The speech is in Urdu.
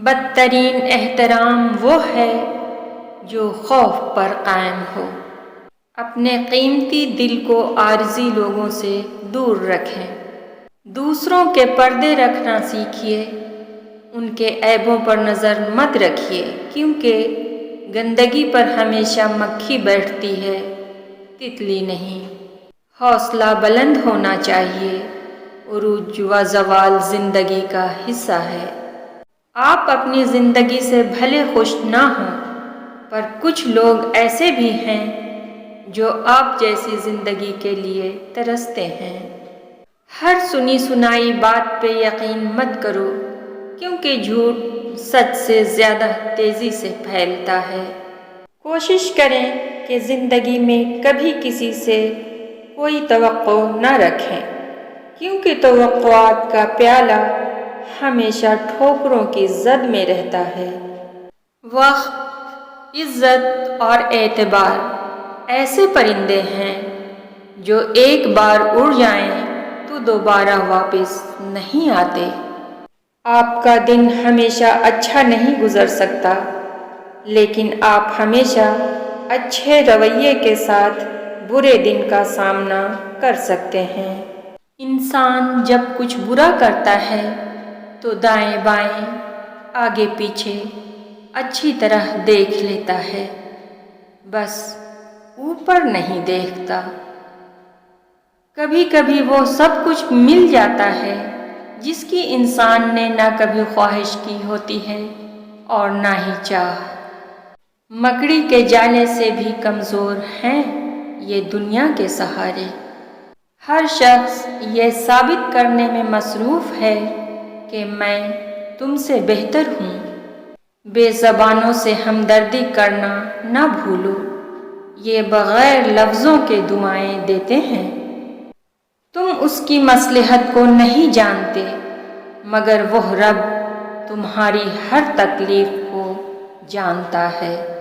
بدترین احترام وہ ہے جو خوف پر قائم ہو۔ اپنے قیمتی دل کو عارضی لوگوں سے دور رکھیں۔ دوسروں کے پردے رکھنا سیکھیے، ان کے عیبوں پر نظر مت رکھیے، کیونکہ گندگی پر ہمیشہ مکھی بیٹھتی ہے، تتلی نہیں۔ حوصلہ بلند ہونا چاہیے، عروج و زوال زندگی کا حصہ ہے۔ آپ اپنی زندگی سے بھلے خوش نہ ہوں، پر کچھ لوگ ایسے بھی ہیں جو آپ جیسی زندگی کے لیے ترستے ہیں۔ ہر سنی سنائی بات پہ یقین مت کرو، کیونکہ جھوٹ سچ سے زیادہ تیزی سے پھیلتا ہے۔ کوشش کریں کہ زندگی میں کبھی کسی سے کوئی توقع نہ رکھیں، کیونکہ توقعات کا پیالہ ہمیشہ ٹھوکروں کی زد میں رہتا ہے۔ وقت، عزت اور اعتبار ایسے پرندے ہیں جو ایک بار اڑ جائیں تو دوبارہ واپس نہیں آتے۔ آپ کا دن ہمیشہ اچھا نہیں گزر سکتا، لیکن آپ ہمیشہ اچھے رویے کے ساتھ برے دن کا سامنا کر سکتے ہیں۔ انسان جب کچھ برا کرتا ہے تو دائیں بائیں، آگے پیچھے اچھی طرح دیکھ لیتا ہے، بس اوپر نہیں دیکھتا۔ کبھی کبھی وہ سب کچھ مل جاتا ہے جس کی انسان نے نہ کبھی خواہش کی ہوتی ہے اور نہ ہی چاہ۔ مکڑی کے جالے سے بھی کمزور ہیں یہ دنیا کے سہارے۔ ہر شخص یہ ثابت کرنے میں مصروف ہے کہ میں تم سے بہتر ہوں۔ بے زبانوں سے ہمدردی کرنا نہ بھولو، یہ بغیر لفظوں کے دعائیں دیتے ہیں۔ تم اس کی مصلحت کو نہیں جانتے، مگر وہ رب تمہاری ہر تکلیف کو جانتا ہے۔